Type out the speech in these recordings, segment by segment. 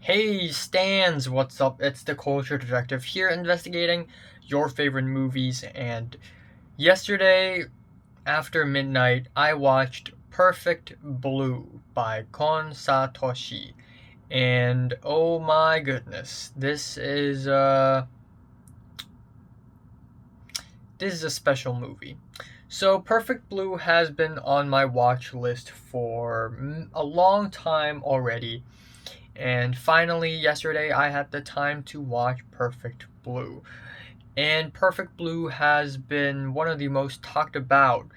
Hey Stans, what's up? It's the Culture Detective here investigating your favorite movies. And yesterday, after midnight, I watched Perfect Blue by Kon Satoshi. And oh my goodness, this is a special movie. So Perfect Blue has been on my watch list for a long time already. And finally, yesterday, I had the time to watch Perfect Blue. And Perfect Blue has been one of the most talked about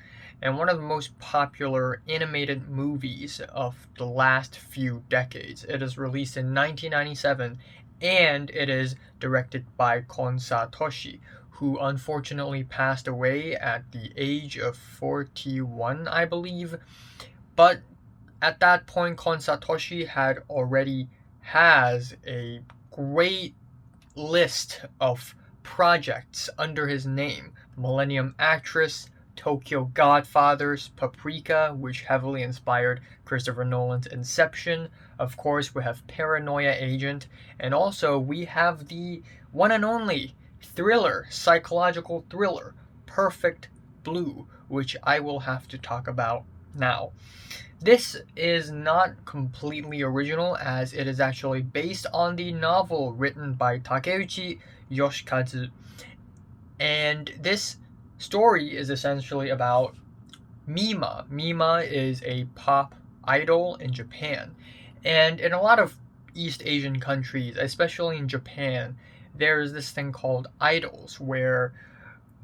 and one of the most popular animated movies of the last few decades. It is released in 1997 and it is directed by Kon Satoshi, who unfortunately passed away at the age of 41, I believe. But at that point, Kon Satoshi had already has a great list of projects under his name: Millennium Actress, Tokyo Godfathers, Paprika, which heavily inspired Christopher Nolan's Inception. Of course, we have Paranoia Agent, and also we have the one and only thriller, psychological thriller, Perfect Blue, which I will have to talk about now. This is not completely original, as it is actually based on the novel written by Takeuchi Yoshikazu. And this story is essentially about Mima. Mima is a pop idol in Japan. And in a lot of East Asian countries, especially in Japan, there is this thing called idols, where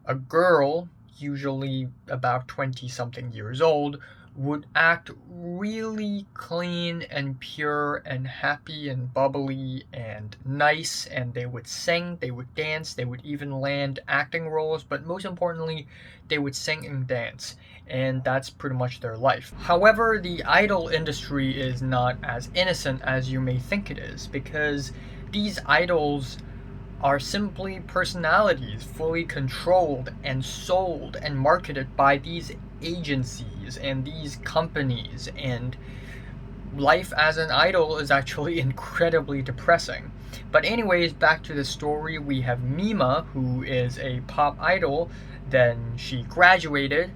a girl, usually about 20 something years old, would act really clean and pure and happy and bubbly and nice, and they would sing, they would dance, they would even land acting roles, but most importantly, they would sing and dance. And that's pretty much their life. However, the idol industry is not as innocent as you may think it is, because these idols are simply personalities fully controlled and sold and marketed by these agencies and these companies, and life as an idol is actually incredibly depressing. But anyways, back to the story. We have Mima, who is a pop idol. Then she graduated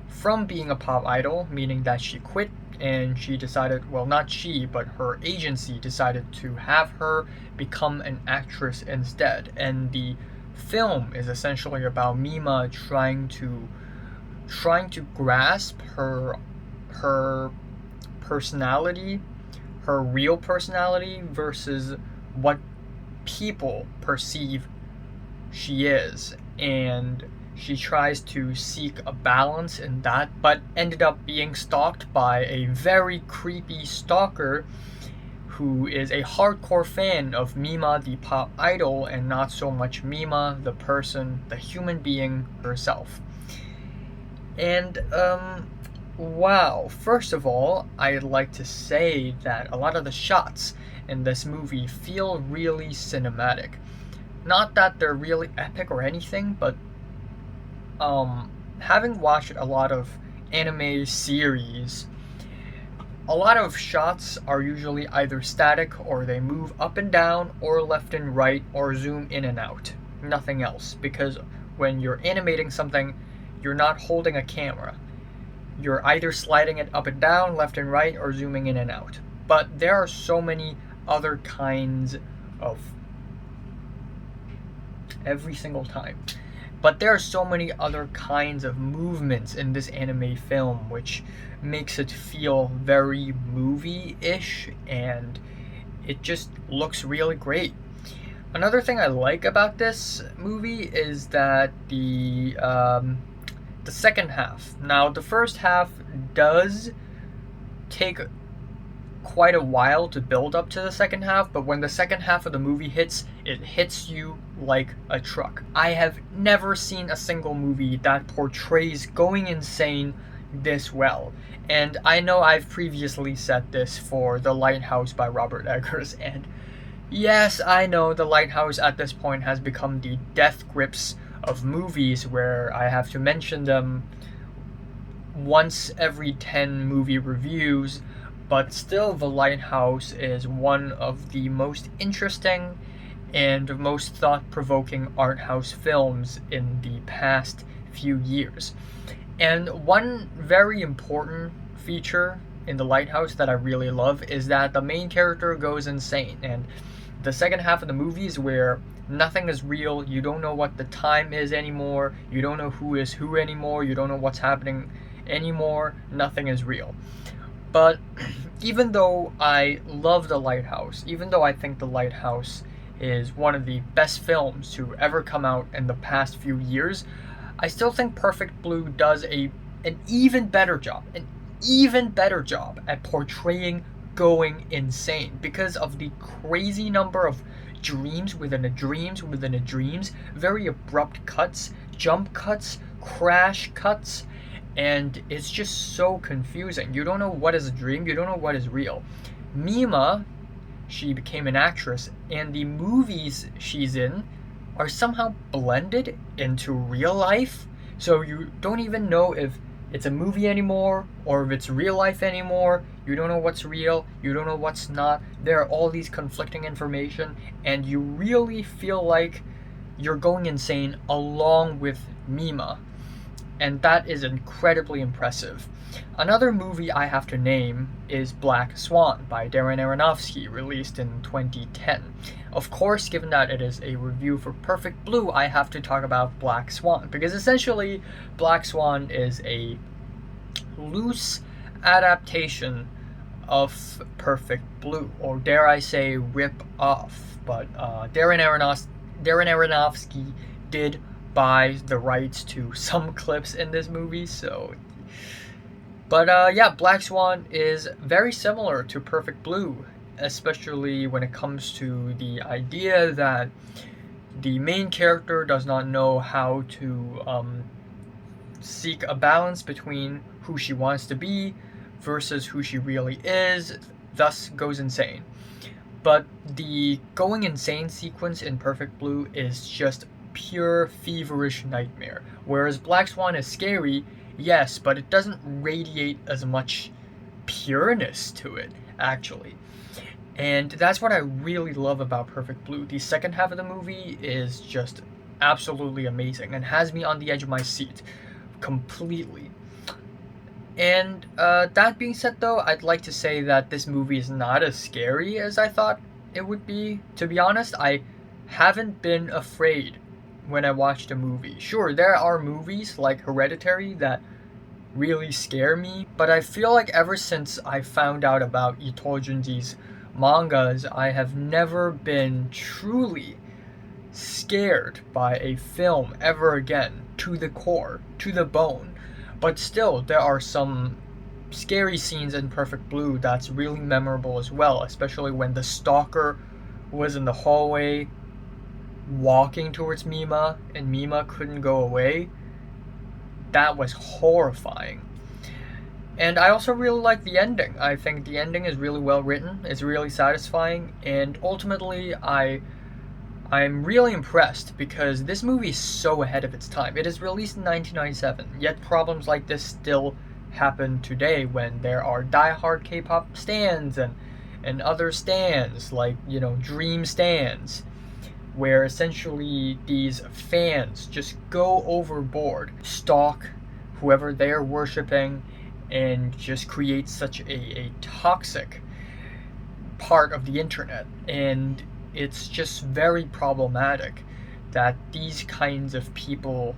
from being a pop idol, meaning that she quit, and she decided, well, not she, but her agency decided to have her become an actress instead. And the film is essentially about Mima trying to grasp her personality, her real personality versus what people perceive she is. And she tries to seek a balance in that, but ended up being stalked by a very creepy stalker who is a hardcore fan of Mima the pop idol and not so much Mima the person, the human being herself. And wow, first of all, I'd like to say that a lot of the shots in this movie feel really cinematic. Not that they're really epic or anything, but having watched a lot of anime series, a lot of shots are usually either static or they move up and down or left and right or zoom in and out. Nothing else. Because when you're animating something, you're not holding a camera. You're either sliding it up and down, left and right, or zooming in and out. But there are so many other kinds of every single time. But there are so many other kinds of movements in this anime film, which makes it feel very movie-ish, and it just looks really great. Another thing I like about this movie is that the second half. Now, the first half does take quite a while to build up to the second half, but when the second half of the movie hits, it hits you like a truck. I have never seen a single movie that portrays going insane this well. And I know I've previously said this for The Lighthouse by Robert Eggers, and yes, I know The Lighthouse at this point has become the death grips of movies where I have to mention them once every 10 movie reviews, but still The Lighthouse is one of the most interesting and most thought-provoking art house films in the past few years. And one very important feature in The Lighthouse that I really love is that the main character goes insane. And the second half of the movie is where nothing is real. You don't know what the time is anymore. You don't know who is who anymore. You don't know what's happening anymore. Nothing is real. But even though I love The Lighthouse, even though I think The Lighthouse is one of the best films to ever come out in the past few years, I still think Perfect Blue does an even better job, at portraying going insane because of the crazy number of dreams within a dreams, very abrupt cuts, jump cuts, crash cuts, and it's just so confusing. You don't know what is a dream, you don't know what is real. Mima, she became an actress, and the movies she's in are somehow blended into real life, so you don't even know if it's a movie anymore or if it's real life anymore. You don't know what's real, you don't know what's not. There are all these conflicting information, and you really feel like you're going insane along with Mima, and that is incredibly impressive. Another movie I have to name is Black Swan by Darren Aronofsky, released in 2010. Of course, given that it is a review for Perfect Blue, I have to talk about Black Swan, because essentially Black Swan is a loose adaptation of Perfect Blue, or dare I say rip off. But Darren Aronofsky did buy the rights to some clips in this movie, so... But yeah, Black Swan is very similar to Perfect Blue, especially when it comes to the idea that the main character does not know how to seek a balance between who she wants to be versus who she really is, thus goes insane. But the going insane sequence in Perfect Blue is just pure feverish nightmare, whereas Black Swan is scary, yes, but it doesn't radiate as much pureness to it, actually. And that's what I really love about Perfect Blue. The second half of the movie is just absolutely amazing and has me on the edge of my seat completely. And that being said, though, I'd like to say that this movie is not as scary as I thought it would be. To be honest, I haven't been afraid when I watched a movie. Sure, there are movies like Hereditary that really scare me, but I feel like ever since I found out about Ito Junji's mangas, I have never been truly scared by a film ever again, to the core, to the bone. But still, there are some scary scenes in Perfect Blue that's really memorable as well, especially when the stalker was in the hallway walking towards Mima and Mima couldn't go away. That was horrifying. And I also really like the ending. I think the ending is really well written, it's really satisfying, and ultimately I'm really impressed because this movie is so ahead of its time. It is released in 1997, yet problems like this still happen today when there are die-hard K-pop stans and other stans, like, you know, dream stans, where essentially these fans just go overboard, stalk whoever they're worshipping, and just create such a toxic part of the internet. And it's just very problematic that these kinds of people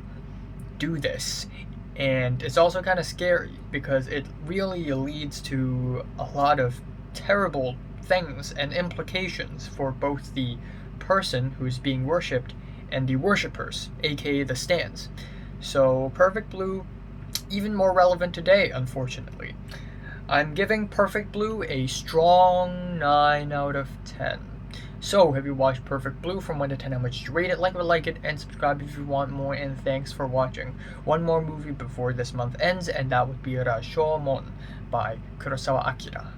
do this. And it's also kind of scary because it really leads to a lot of terrible things and implications for both the person who's being worshipped and the worshippers, aka the stans. So Perfect Blue, even more relevant today, unfortunately. I'm giving Perfect Blue a strong 9 out of 10. So, have you watched Perfect Blue? From 1 to 10, how much did you rate it? Like it, and subscribe if you want more, and thanks for watching. One more movie before this month ends, and that would be Rashomon by Kurosawa Akira.